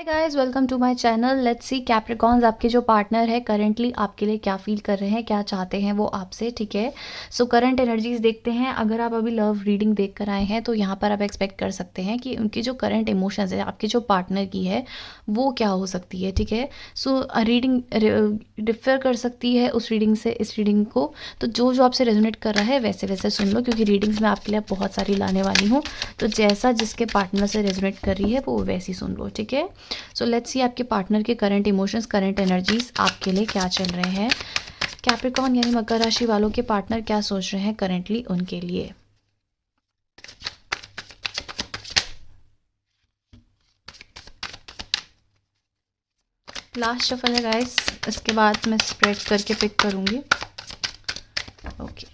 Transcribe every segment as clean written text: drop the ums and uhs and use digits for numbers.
Hi guys, welcome to my channel. Let's see Capricorns, आपके जो partner है currently आपके लिए क्या फील कर रहे हैं, क्या चाहते हैं वो आपसे। ठीक है, सो करंट एनर्जीज देखते हैं। अगर आप अभी लव रीडिंग देख कर आए हैं तो यहाँ पर आप एक्सपेक्ट कर सकते हैं कि उनकी जो करंट इमोशंस है आपके जो पार्टनर की है वो क्या हो सकती है। ठीक है, सो रीडिंग डिफर कर सकती है उस रीडिंग से इस रीडिंग को। तो जो जो आपसे रेजोनेट कर रहा है वैसे वैसे सुन लो, क्योंकि रीडिंग्स में आपके लिए बहुत सारी लाने वाली हूँ। तो जैसा जिसके पार्टनर से रेजोनेट कर रही है वो वैसी सुन लो। ठीक है, सो लेट्स सी आपके पार्टनर के करंट इमोशंस, करंट एनर्जीज आपके लिए क्या चल रहे हैं। कैप्रिकॉन यानी मकर राशि वालों के पार्टनर क्या सोच रहे हैं करेंटली उनके लिए। लास्ट शफल है गाइस, इसके बाद मैं स्प्रेड करके पिक करूंगी। Okay,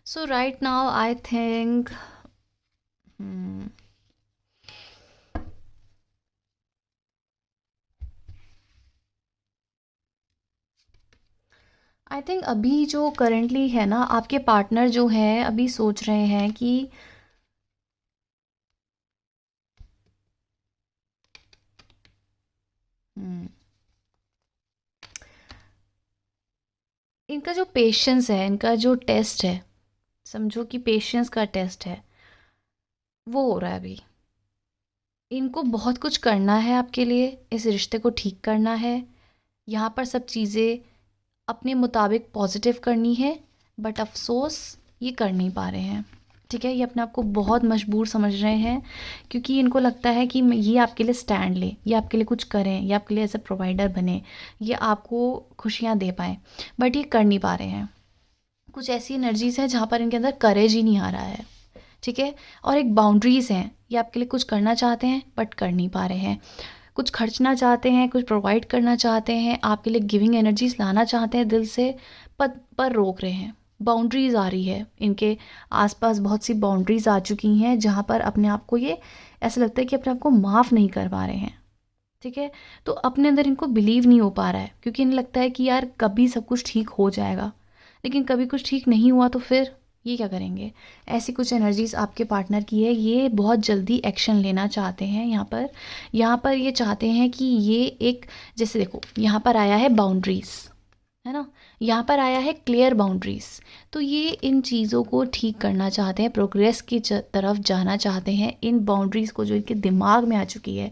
so right now I think I think अभी जो करेंटली है ना, आपके पार्टनर जो है अभी सोच रहे हैं कि इनका जो पेशेंस है, इनका जो टेस्ट है, समझो कि पेशेंस का टेस्ट है, वो हो रहा है अभी। इनको बहुत कुछ करना है आपके लिए, इस रिश्ते को ठीक करना है। यहाँ पर सब चीज़ें अपने मुताबिक पॉजिटिव करनी है, बट अफसोस ये कर नहीं पा रहे हैं। ठीक है, ये अपने आप को बहुत मजबूर समझ रहे हैं, क्योंकि इनको लगता है कि ये आपके लिए स्टैंड ले, ये आपके लिए कुछ करें, ये आपके लिए एज अ प्रोवाइडर बने, ये आपको खुशियाँ दे पाएँ, बट ये कर नहीं पा रहे हैं। कुछ ऐसी एनर्जीज हैं जहाँ पर इनके अंदर करेज ही नहीं आ रहा है। ठीक है, और एक बाउंड्रीज़ हैं, ये आपके लिए कुछ करना चाहते हैं बट कर नहीं पा रहे हैं। कुछ खर्चना चाहते हैं, कुछ प्रोवाइड करना चाहते हैं, आपके लिए गिविंग एनर्जीज लाना चाहते हैं दिल से, पर रोक रहे हैं। बाउंड्रीज आ रही है इनके आसपास, बहुत सी बाउंड्रीज आ चुकी हैं जहाँ पर अपने आप को ये ऐसा लगता है कि अपने आप को माफ़ नहीं कर पा रहे हैं। ठीक है, तो अपने अंदर इनको बिलीव नहीं हो पा रहा है, क्योंकि इन्हें लगता है कि यार कभी सब कुछ ठीक हो जाएगा, लेकिन कभी कुछ ठीक नहीं हुआ तो फिर ये क्या करेंगे। ऐसी कुछ एनर्जीज आपके पार्टनर की है, ये बहुत जल्दी एक्शन लेना चाहते हैं। यहाँ पर ये चाहते हैं कि ये एक, जैसे देखो यहाँ पर आया है बाउंड्रीज, है ना, यहाँ पर आया है क्लियर बाउंड्रीज। तो ये इन चीज़ों को ठीक करना चाहते हैं, प्रोग्रेस की तरफ जाना चाहते हैं। इन बाउंड्रीज को जो इनके दिमाग में आ चुकी है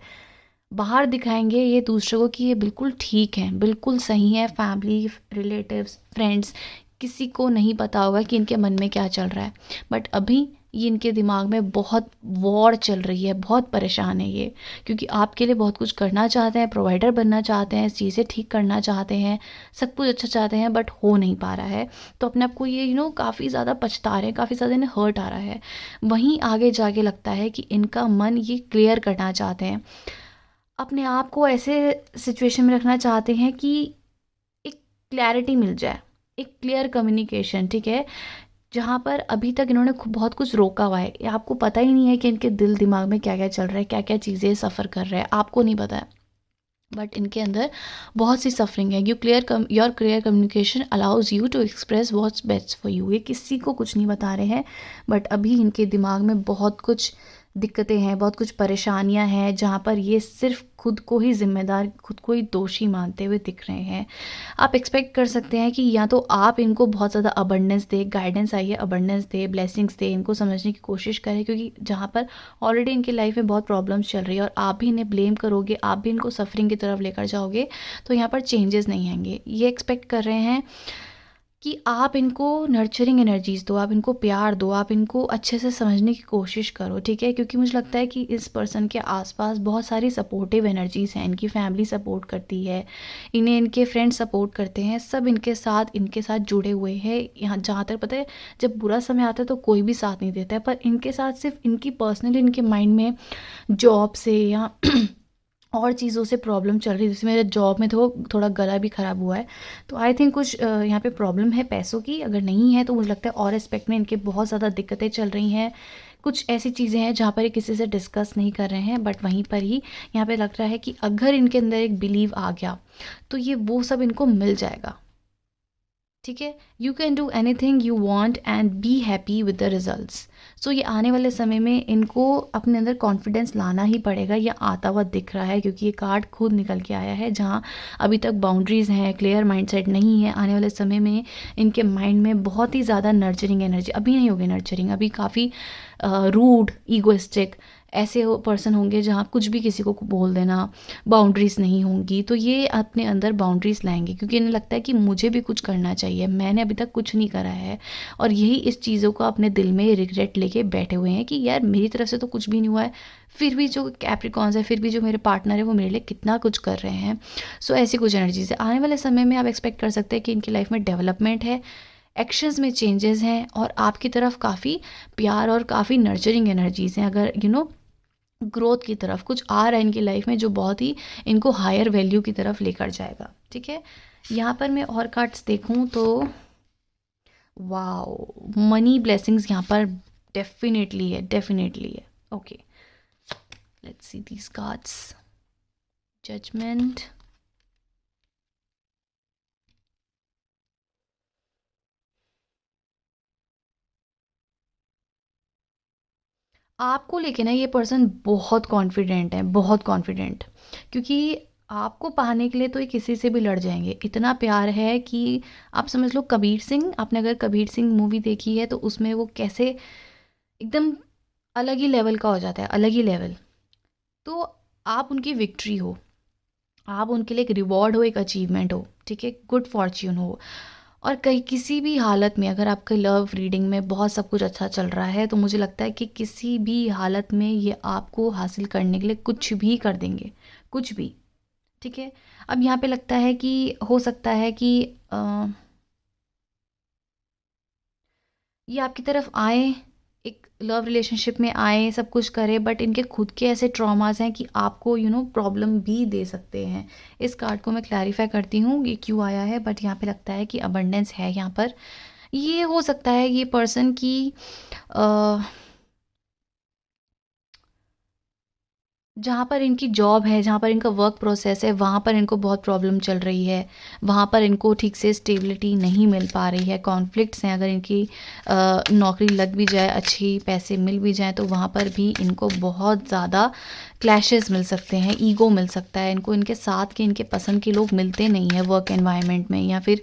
बाहर दिखाएंगे ये दूसरे को कि ये बिल्कुल ठीक है, बिल्कुल सही है। फैमिली, रिलेटिव्स, फ्रेंड्स, किसी को नहीं पता होगा कि इनके मन में क्या चल रहा है, बट अभी ये इनके दिमाग में बहुत वॉर चल रही है, बहुत परेशान है ये, क्योंकि आपके लिए बहुत कुछ करना चाहते हैं, प्रोवाइडर बनना चाहते हैं, चीज़ें ठीक करना चाहते हैं, सब कुछ अच्छा चाहते हैं, बट हो नहीं पा रहा है। तो अपने आप को ये काफ़ी ज़्यादा पछता रहे हैं, काफ़ी ज़्यादा इन्हें हर्ट आ रहा है। वहीं आगे जाके लगता है कि इनका मन ये क्लियर करना चाहते हैं, अपने आप को ऐसे सिचुएशन में रखना चाहते हैं कि एक क्लैरिटी मिल जाए, एक क्लियर कम्युनिकेशन। ठीक है, जहाँ पर अभी तक इन्होंने बहुत कुछ रोका हुआ है, आपको पता ही नहीं है कि इनके दिल दिमाग में क्या क्या चल रहा है, क्या क्या चीज़ें सफ़र कर रहे हैं, आपको नहीं पता है, बट इनके अंदर बहुत सी सफरिंग है। Your clear communication allows you to express what's best for you. ये किसी को कुछ नहीं बता रहे हैं, बट अभी इनके दिमाग में बहुत कुछ दिक्कतें हैं, बहुत कुछ परेशानियां हैं, जहाँ पर ये सिर्फ खुद को ही जिम्मेदार, खुद को ही दोषी मानते हुए दिख रहे हैं। आप एक्सपेक्ट कर सकते हैं कि या तो आप इनको बहुत ज़्यादा अबंडेंस दे, गाइडेंस आई है, अबंडेंस दे, ब्लेसिंग्स दे, इनको समझने की कोशिश करें, क्योंकि जहाँ पर ऑलरेडी इनकी लाइफ में बहुत प्रॉब्लम्स चल रही है और आप भी इन्हें ब्लेम करोगे, आप भी इनको सफरिंग की तरफ लेकर जाओगे, तो यहाँ पर चेंजेस नहीं आएंगे। ये एक्सपेक्ट कर रहे हैं कि आप इनको नर्चरिंग एनर्जीज दो, आप इनको प्यार दो, आप इनको अच्छे से समझने की कोशिश करो। ठीक है, क्योंकि मुझे लगता है कि इस पर्सन के आसपास बहुत सारी सपोर्टिव एनर्जीज हैं। इनकी फैमिली सपोर्ट करती है, इन्हें इनके फ्रेंड्स सपोर्ट करते हैं, सब इनके साथ जुड़े हुए हैं। यहाँ जहाँ तक पता है, जब बुरा समय आता है तो कोई भी साथ नहीं देता है, पर इनके साथ सिर्फ इनकी पर्सनली, इनके माइंड में जॉब से या और चीज़ों से प्रॉब्लम चल रही है। जैसे मेरे जॉब में तो थोड़ा गला भी ख़राब हुआ है, तो आई थिंक कुछ यहाँ पे प्रॉब्लम है पैसों की। अगर नहीं है तो मुझे लगता है और एस्पेक्ट में इनके बहुत ज़्यादा दिक्कतें चल रही हैं। कुछ ऐसी चीज़ें हैं जहाँ पर ये किसी से डिस्कस नहीं कर रहे हैं, बट वहीं पर ही यहाँ पे लग रहा है कि अगर इनके अंदर एक बिलीव आ गया तो ये वो सब इनको मिल जाएगा। ठीक है, you can do anything you want and be happy with the results. So ये आने वाले समय में इनको अपने अंदर कॉन्फिडेंस लाना ही पड़ेगा, ये आता हुआ दिख रहा है क्योंकि ये कार्ड खुद निकल के आया है। जहाँ अभी तक बाउंड्रीज़ हैं, क्लियर माइंडसेट नहीं है, आने वाले समय में इनके माइंड में बहुत ही ज़्यादा नर्चरिंग एनर्जी, अभी नहीं होगी नर्चरिंग, अभी काफ़ी रूड, ईगोइस्टिक ऐसे पर्सन होंगे जहाँ कुछ भी किसी को बोल देना, बाउंड्रीज़ नहीं होंगी। तो ये अपने अंदर बाउंड्रीज़ लाएंगे क्योंकि इन्हें लगता है कि मुझे भी कुछ करना चाहिए, मैंने अभी तक कुछ नहीं करा है। और यही इस चीज़ों को अपने दिल में रिग्रेट लेके बैठे हुए हैं कि यार मेरी तरफ से तो कुछ भी नहीं हुआ है, फिर भी जो कैप्रिकॉन्स है, फिर भी जो मेरे पार्टनर है वो मेरे लिए कितना कुछ कर रहे हैं। सो ऐसी कुछ एनर्जीज है। आने वाले समय में आप एक्सपेक्ट कर सकते हैं कि इनकी लाइफ में डेवलपमेंट है, एक्शंस में चेंजेस हैं और आपकी तरफ काफ़ी प्यार और काफ़ी नर्चरिंग एनर्जीज़ हैं। अगर ग्रोथ की तरफ कुछ आ रहा है इनकी लाइफ में जो बहुत ही इनको हायर वैल्यू की तरफ लेकर जाएगा। ठीक है, यहाँ पर मैं और कार्ड्स देखूँ तो वाओ, मनी ब्लेसिंग्स यहाँ पर डेफिनेटली है, डेफिनेटली है। Okay, let's see these cards. Judgment, आपको लेके ना ये पर्सन बहुत कॉन्फिडेंट है, बहुत कॉन्फिडेंट, क्योंकि आपको पाने के लिए तो ये किसी से भी लड़ जाएंगे, इतना प्यार है कि आप समझ लो कबीर सिंह, आपने अगर कबीर सिंह मूवी देखी है तो उसमें वो कैसे एकदम अलग ही लेवल का हो जाता है, अलग ही लेवल। तो आप उनकी विक्ट्री हो, आप उनके लिए एक रिवॉर्ड हो, एक अचीवमेंट हो, ठीक है, गुड फॉर्च्यून हो। और कहीं किसी भी हालत में अगर आपके लव रीडिंग में बहुत सब कुछ अच्छा चल रहा है तो मुझे लगता है कि किसी भी हालत में ये आपको हासिल करने के लिए कुछ भी कर देंगे, कुछ भी। ठीक है, अब यहाँ पे लगता है कि हो सकता है कि ये आपकी तरफ आए, एक लव रिलेशनशिप में आए, सब कुछ करे, बट इनके खुद के ऐसे ट्रॉमास हैं कि आपको प्रॉब्लम भी दे सकते हैं। इस कार्ड को मैं क्लैरिफाई करती हूँ ये क्यों आया है, बट यहाँ पे लगता है कि अबंडेंस है यहाँ पर। ये हो सकता है ये पर्सन की जहाँ पर इनकी जॉब है, जहाँ पर इनका वर्क प्रोसेस है, वहाँ पर इनको बहुत प्रॉब्लम चल रही है, वहाँ पर इनको ठीक से स्टेबिलिटी नहीं मिल पा रही है, कॉन्फ्लिक्ट्स हैं। अगर इनकी नौकरी लग भी जाए, अच्छी पैसे मिल भी जाए, तो वहाँ पर भी इनको बहुत ज़्यादा क्लैशेस मिल सकते हैं, ईगो मिल सकता है इनको, इनके साथ के, इनके पसंद के लोग मिलते नहीं हैं वर्क एनवायरनमेंट में, या फिर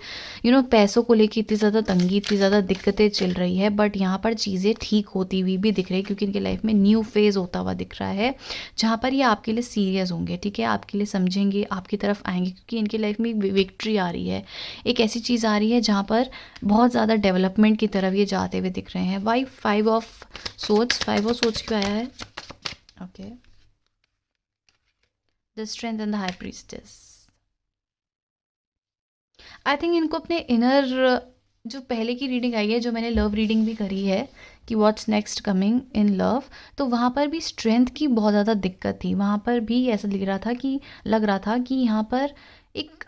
पैसों को लेकर इतनी ज़्यादा तंगी, इतनी ज़्यादा दिक्कतें चल रही है। बट यहाँ पर चीज़ें ठीक होती हुई भी दिख रही है क्योंकि इनके लाइफ में न्यू फेज़ होता हुआ दिख रहा है जहाँ पर ये आपके लिए सीरियस होंगे, ठीक है, आपके लिए समझेंगे, आपकी तरफ आएंगे, क्योंकि इनकी लाइफ में एक विक्ट्री आ रही है, एक ऐसी चीज़ आ रही है जहाँ पर बहुत ज़्यादा डेवलपमेंट की तरफ ये जाते हुए दिख रहे हैं। Why five of swords, five of swords क्यों आया है? Okay, the strength and the high priestess. I think इनको अपने इनर, जो पहले की रीडिंग आई है, जो मैंने लव रीडिंग भी करी है कि what's next coming in love, तो वहाँ पर भी स्ट्रेंथ की बहुत ज़्यादा दिक्कत थी। वहाँ पर भी ऐसा लग रहा था कि यहाँ पर एक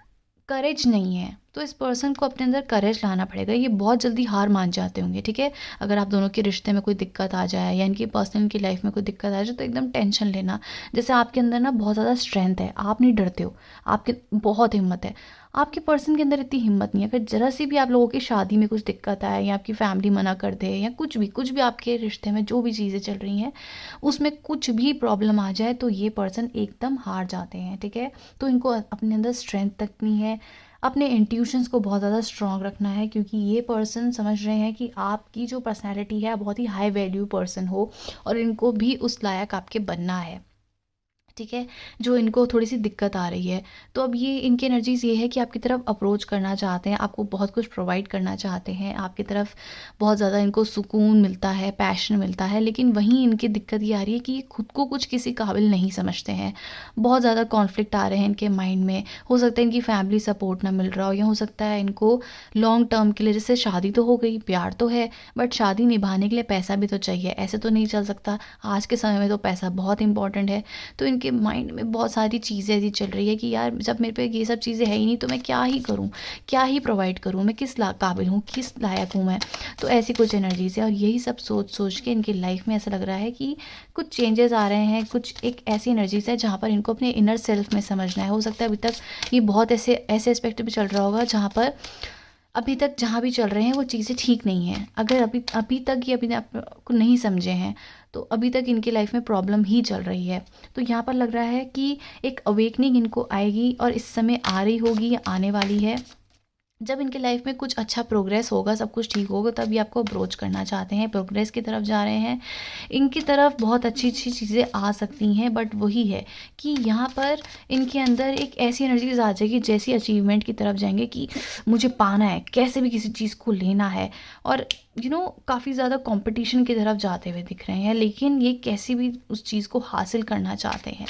करेज नहीं है। तो इस पर्सन को अपने अंदर करेज लाना पड़ेगा, ये बहुत जल्दी हार मान जाते होंगे, ठीक है। अगर आप दोनों के रिश्ते में कोई दिक्कत आ जाए या इनकी पर्सनल की लाइफ में कोई दिक्कत आ जाए तो एकदम टेंशन लेना, जैसे आपके अंदर ना बहुत ज़्यादा स्ट्रेंथ है, आप नहीं डरते हो, आपके बहुत हिम्मत है। आपके पर्सन के अंदर इतनी हिम्मत नहीं है, अगर ज़रा सी भी आप लोगों की शादी में कुछ दिक्कत आए या आपकी फैमिली मना कर दे या कुछ भी आपके रिश्ते में जो भी चीज़ें चल रही हैं उसमें कुछ भी प्रॉब्लम आ जाए तो ये पर्सन एकदम हार जाते हैं, ठीक है। तो इनको अपने अंदर स्ट्रेंथ तक नहीं है, अपने इंट्यूशंस को बहुत ज़्यादा स्ट्रॉन्ग रखना है, क्योंकि ये पर्सन समझ रहे हैं कि आपकी जो पर्सनैलिटी है बहुत ही हाई वैल्यू पर्सन हो और इनको भी उस लायक आपके बनना है, ठीक है, जो इनको थोड़ी सी दिक्कत आ रही है। तो अब ये इनकी एनर्जीज़ ये है कि आपकी तरफ अप्रोच करना चाहते हैं, आपको बहुत कुछ प्रोवाइड करना चाहते हैं, आपकी तरफ बहुत ज़्यादा इनको सुकून मिलता है, पैशन मिलता है, लेकिन वहीं इनकी दिक्कत ये आ रही है कि ये खुद को कुछ किसी काबिल नहीं समझते हैं। बहुत ज़्यादा कॉन्फ्लिक्ट आ रहे हैं इनके माइंड में, हो सकता है इनकी फैमिली सपोर्ट ना मिल रहा हो, या हो सकता है इनको लॉन्ग टर्म के लिए, जैसे शादी तो हो गई, प्यार तो है, बट शादी निभाने के लिए पैसा भी तो चाहिए, ऐसे तो नहीं चल सकता, आज के समय में तो पैसा बहुत इंपॉर्टेंट है। तो इनके माइंड में बहुत सारी चीज़ें ऐसी चल रही है कि यार जब मेरे पे ये सब चीज़ें है ही नहीं तो मैं क्या ही करूँ, क्या ही प्रोवाइड करूँ, मैं किस काबिल हूँ, किस लायक हूँ मैं। तो ऐसी कुछ एनर्जीज है और यही सब सोच सोच के इनकी लाइफ में ऐसा लग रहा है कि कुछ चेंजेस आ रहे हैं, कुछ एक ऐसी एनर्जीज है जहाँ पर इनको अपने इनर सेल्फ में समझना है। हो सकता है अभी तक ये बहुत ऐसे एस्पेक्ट भी चल रहा होगा जहाँ पर अभी तक जहाँ भी चल रहे हैं वो चीज़ें ठीक नहीं हैं। अगर अभी अभी तक ये अपने आप को नहीं समझे हैं तो अभी तक इनकी लाइफ में प्रॉब्लम ही चल रही है। तो यहाँ पर लग रहा है कि एक अवेकनिंग इनको आएगी और इस समय आ रही होगी या आने वाली है। जब इनके लाइफ में कुछ अच्छा प्रोग्रेस होगा, सब कुछ ठीक होगा, तब ये आपको अप्रोच करना चाहते हैं, प्रोग्रेस की तरफ जा रहे हैं। इनकी तरफ बहुत अच्छी अच्छी चीज़ें आ सकती हैं, बट वही है कि यहाँ पर इनके अंदर एक ऐसी एनर्जीज आ जाएगी जैसी अचीवमेंट की तरफ जाएंगे कि मुझे पाना है, कैसे भी किसी चीज़ को लेना है। और काफ़ी ज़्यादा कंपटीशन की तरफ जाते हुए दिख रहे हैं, लेकिन ये कैसी भी उस चीज़ को हासिल करना चाहते हैं।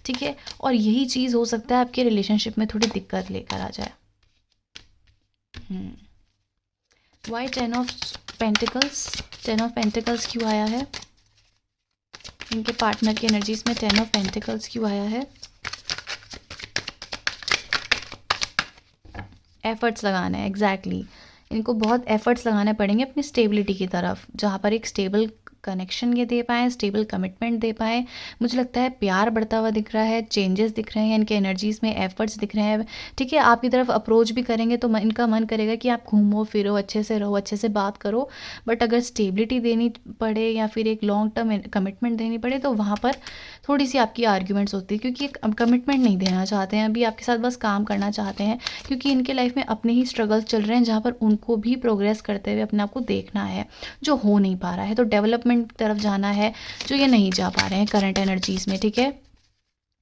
ठीक है, और यही चीज़ हो सकता है आपके रिलेशनशिप में थोड़ी दिक्कत लेकर आ जाए। Why 10 of pentacles? 10 of pentacles क्यों आया है इनके पार्टनर की एनर्जीज में? 10 ऑफ पेंटिकल्स क्यों आया है? एफर्ट्स लगाना है, एग्जैक्टली इनको बहुत एफर्ट्स लगाने पड़ेंगे अपनी स्टेबिलिटी की तरफ, जहाँ पर एक स्टेबल कनेक्शन ये दे पाएँ, स्टेबल कमिटमेंट दे पाएँ। मुझे लगता है प्यार बढ़ता हुआ दिख रहा है, चेंजेस दिख रहे हैं इनके एनर्जीज़ में, एफर्ट्स दिख रहे हैं। ठीक है, आपकी तरफ अप्रोच भी करेंगे तो इनका मन करेगा कि आप घूमो फिरो, अच्छे से रहो, अच्छे से बात करो। बट अगर स्टेबिलिटी देनी पड़े या फिर एक लॉन्ग टर्म कमिटमेंट देनी पड़े तो वहाँ पर थोड़ी सी आपकी आर्ग्यूमेंट्स होती है, क्योंकि कमिटमेंट नहीं देना चाहते हैं अभी, आपके साथ बस काम करना चाहते हैं। क्योंकि इनके लाइफ में अपने ही स्ट्रगल्स चल रहे हैं, जहाँ पर उनको भी प्रोग्रेस करते हुए अपने आप को देखना है, जो हो नहीं पा रहा है। तो डेवलपमेंट की तरफ जाना है, जो ये नहीं जा पा रहे हैं करंट एनर्जीज़ में। ठीक है,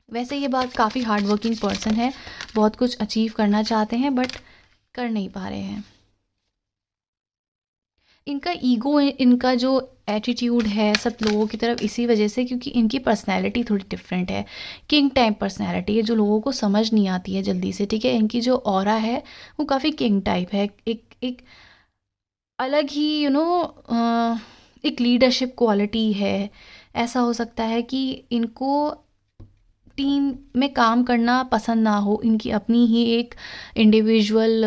वैसे ये बात काफ़ी हार्ड वर्किंग पर्सन है, बहुत कुछ अचीव करना चाहते हैं बट कर नहीं पा रहे हैं। इनका ईगो, इनका जो एटीट्यूड है सब लोगों की तरफ इसी वजह से, क्योंकि इनकी पर्सनैलिटी थोड़ी डिफरेंट है। किंग टाइप पर्सनैलिटी है जो लोगों को समझ नहीं आती है जल्दी से। ठीक है, इनकी जो ऑरा है वो काफ़ी किंग टाइप है, एक अलग ही एक लीडरशिप क्वालिटी है। ऐसा हो सकता है कि इनको टीम में काम करना पसंद ना हो, इनकी अपनी ही एक इंडिविजुअल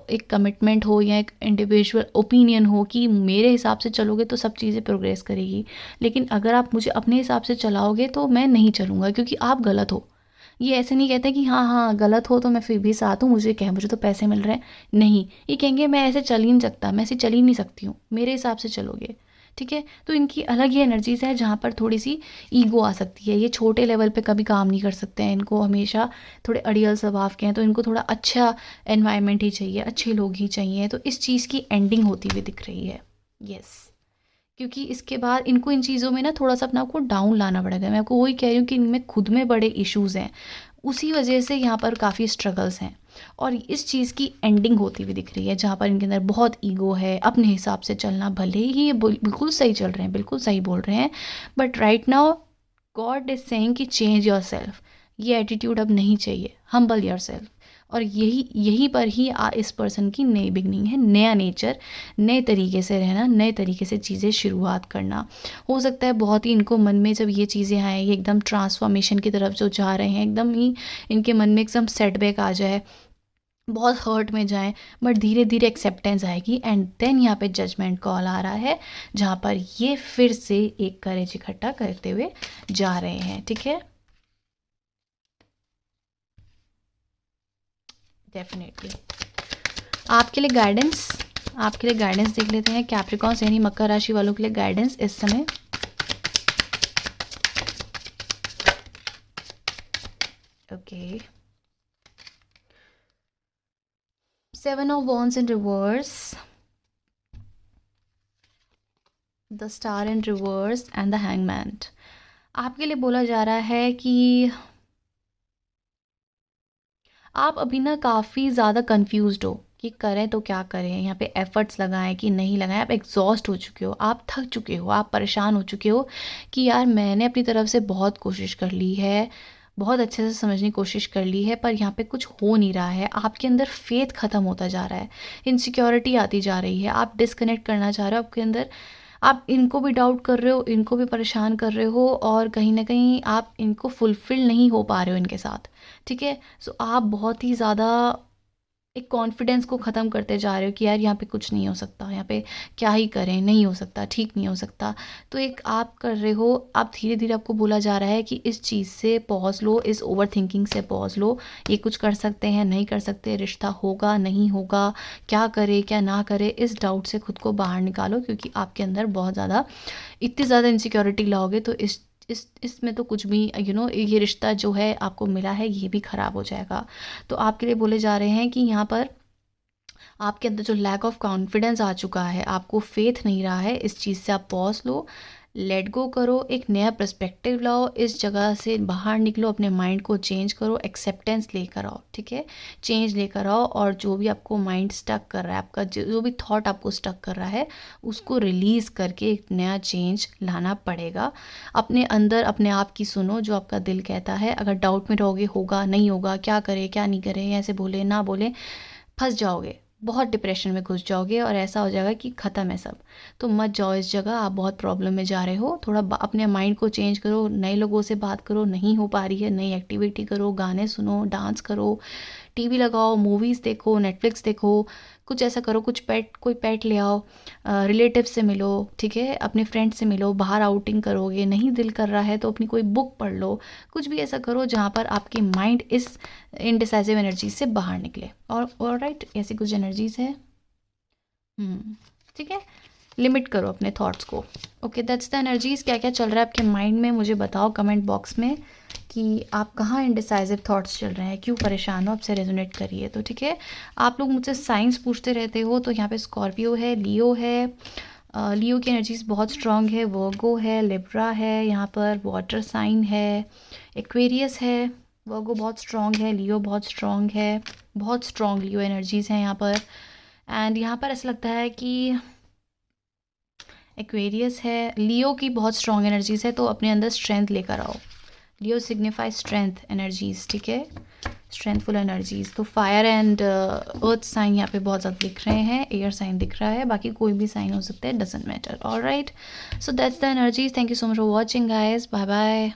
एक कमिटमेंट हो या एक इंडिविजुअल ओपिनियन हो कि मेरे हिसाब से चलोगे तो सब चीज़ें प्रोग्रेस करेगी, लेकिन अगर आप मुझे अपने हिसाब से चलाओगे तो मैं नहीं चलूँगा क्योंकि आप गलत हो। ये ऐसे नहीं कहते कि हाँ हाँ गलत हो तो मैं फिर भी साथ हूँ, मुझे तो पैसे मिल रहे हैं। नहीं, ये कहेंगे मैं ऐसे चल ही नहीं सकता, मैं ऐसे चल ही नहीं सकती हूँ, मेरे हिसाब से चलोगे। ठीक है, तो इनकी अलग ही एनर्जीज है जहाँ पर थोड़ी सी ईगो आ सकती है। ये छोटे लेवल पे कभी काम नहीं कर सकते हैं, इनको हमेशा थोड़े अड़ियल स्वभाव के हैं, तो इनको थोड़ा अच्छा एनवायरनमेंट ही चाहिए, अच्छे लोग ही चाहिए। तो इस चीज़ की एंडिंग होती हुई दिख रही है। यस, क्योंकि इसके बाद इनको इन चीज़ों में ना थोड़ा सा अपना आपको डाउन लाना पड़ेगा। मैं आपको वही कह रही हूँ कि इनमें खुद में बड़े इश्यूज़ हैं, उसी वजह से यहाँ पर काफ़ी स्ट्रगल्स हैं। और इस चीज़ की एंडिंग होती हुई दिख रही है जहाँ पर इनके अंदर बहुत ईगो है, अपने हिसाब से चलना। भले ही ये बिल्कुल सही चल रहे हैं, बिल्कुल सही बोल रहे हैं, but right now God is saying कि चेंज योर सेल्फ। ये एटीट्यूड अब नहीं चाहिए, हम्बल योर सेल्फ। और यही पर ही इस पर्सन की नई बिगनिंग है, नया नेचर, नए तरीके से रहना, नए तरीके से चीज़ें शुरुआत करना। हो सकता है बहुत ही इनको मन में जब ये चीज़ें आए, ये एकदम ट्रांसफॉर्मेशन की तरफ जो जा रहे हैं, एकदम ही इनके मन में एकदम सेटबैक आ जाए, बहुत हर्ट में जाएं, बट धीरे धीरे एक्सेप्टेंस आएगी एंड देन यहाँ पे जजमेंट कॉल आ रहा है जहाँ पर ये फिर से एक करेज इकट्ठा करते हुए जा रहे हैं। ठीक है, डेफिनेटली आपके लिए गाइडेंस देख लेते हैं कैप्रिकॉन्स यानी मकर राशि वालों के लिए गाइडेंस इस समय। Okay, 7 of Wands in reverse, the Star in reverse and the Hangman। आपके लिए बोला जा रहा है कि आप अभी ना काफ़ी ज़्यादा कंफ्यूज्ड हो कि करें तो क्या करें, यहाँ पे एफर्ट्स लगाएं कि नहीं लगाएं। आप एग्जॉस्ट हो चुके हो, आप थक चुके हो, आप परेशान हो चुके हो कि यार मैंने अपनी तरफ से बहुत कोशिश कर ली है, बहुत अच्छे से समझने की कोशिश कर ली है, पर यहाँ पे कुछ हो नहीं रहा है। आपके अंदर फेथ ख़त्म होता जा रहा है, इनसिक्योरिटी आती जा रही है, आप डिस्कनेक्ट करना चाह रहे हो आपके अंदर। आप इनको भी डाउट कर रहे हो, इनको भी परेशान कर रहे हो, और कहीं ना कहीं आप इनको फुलफ़िल नहीं हो पा रहे हो इनके साथ। ठीक है, सो आप बहुत ही ज़्यादा एक कॉन्फिडेंस को ख़त्म करते जा रहे हो कि यार यहाँ पे कुछ नहीं हो सकता, यहाँ पे क्या ही करें, नहीं हो सकता, ठीक नहीं हो सकता। तो एक आप कर रहे हो, आप धीरे धीरे आपको बोला जा रहा है कि इस चीज़ से पॉज लो, इस ओवर थिंकिंग से पॉज लो, ये कुछ कर सकते हैं, नहीं कर सकते, रिश्ता होगा नहीं होगा, क्या करे क्या ना करे, इस डाउट से खुद को बाहर निकालो, क्योंकि आपके अंदर बहुत ज़्यादा, इतनी ज़्यादा इनसिक्योरिटी लाओगे तो इसमें तो कुछ भी ये रिश्ता जो है आपको मिला है ये भी ख़राब हो जाएगा। तो आपके लिए बोले जा रहे हैं कि यहाँ पर आपके अंदर जो लैक ऑफ कॉन्फिडेंस आ चुका है, आपको फेथ नहीं रहा है, इस चीज़ से आप पॉज लो, लेट गो करो, एक नया पर्सपेक्टिव लाओ, इस जगह से बाहर निकलो, अपने माइंड को चेंज करो, एक्सेप्टेंस लेकर आओ, ठीक है, चेंज लेकर आओ। और जो भी आपको माइंड स्टक कर रहा है, आपका जो भी थॉट आपको स्टक कर रहा है, उसको रिलीज़ करके एक नया चेंज लाना पड़ेगा। अपने अंदर अपने आप की सुनो, जो आपका दिल कहता है। अगर डाउट में रहोगे, होगा नहीं होगा, क्या करें क्या नहीं करें, ऐसे बोले ना बोले, फंस जाओगे, बहुत डिप्रेशन में घुस जाओगे और ऐसा हो जाएगा कि ख़त्म है सब। तो मत जाओ इस जगह, आप बहुत प्रॉब्लम में जा रहे हो। थोड़ा अपने माइंड को चेंज करो, नए लोगों से बात करो, नहीं हो पा रही है, नई एक्टिविटी करो, गाने सुनो, डांस करो, टीवी लगाओ, मूवीज़ देखो, नेटफ्लिक्स देखो, कुछ ऐसा करो, कोई पेट ले आओ, रिलेटिव से मिलो, ठीक है, अपने फ्रेंड से मिलो, बाहर आउटिंग करोगे, नहीं दिल कर रहा है तो अपनी कोई बुक पढ़ लो, कुछ भी ऐसा करो जहाँ पर आपकी माइंड इस इनडिसाइसिव एनर्जीज से बाहर निकले। और राइट, ऐसी कुछ एनर्जीज है। ठीक है, लिमिट करो अपने थॉट्स को। Okay, that's the energies. क्या क्या चल रहा है आपके माइंड में मुझे बताओ कमेंट बॉक्स में कि आप कहाँ इनडिसाइसिव थॉट्स चल रहे हैं, क्यों परेशान हो, आपसे रेजोनेट करिए। तो ठीक है, आप लोग मुझसे साइंस पूछते रहते हो, तो यहाँ पे स्कॉर्पियो है, लियो है, लियो की एनर्जीज बहुत स्ट्रांग है, वर्गो है, लिब्रा है, यहाँ पर वाटर साइन है, एक्वेरियस है। वर्गो बहुत स्ट्रांग है, लियो बहुत स्ट्रांग है, बहुत स्ट्रांग लियो एनर्जीज़ हैं यहाँ पर। एंड यहाँ पर ऐसा लगता है कि एक्वेरियस है, लियो की बहुत स्ट्रांग एनर्जीज़ है, तो अपने अंदर स्ट्रेंथ लेकर आओ। लियो सिग्निफाई स्ट्रेंथ एनर्जीज़, ठीक है, स्ट्रेंथफुल एनर्जीज़। तो फायर एंड अर्थ साइन यहाँ पे बहुत ज़्यादा दिख रहे हैं, एयर साइन दिख रहा है, बाकी कोई भी साइन हो सकता है, doesn't matter. Alright, so that's the energies. Thank you so much for watching guys, bye bye.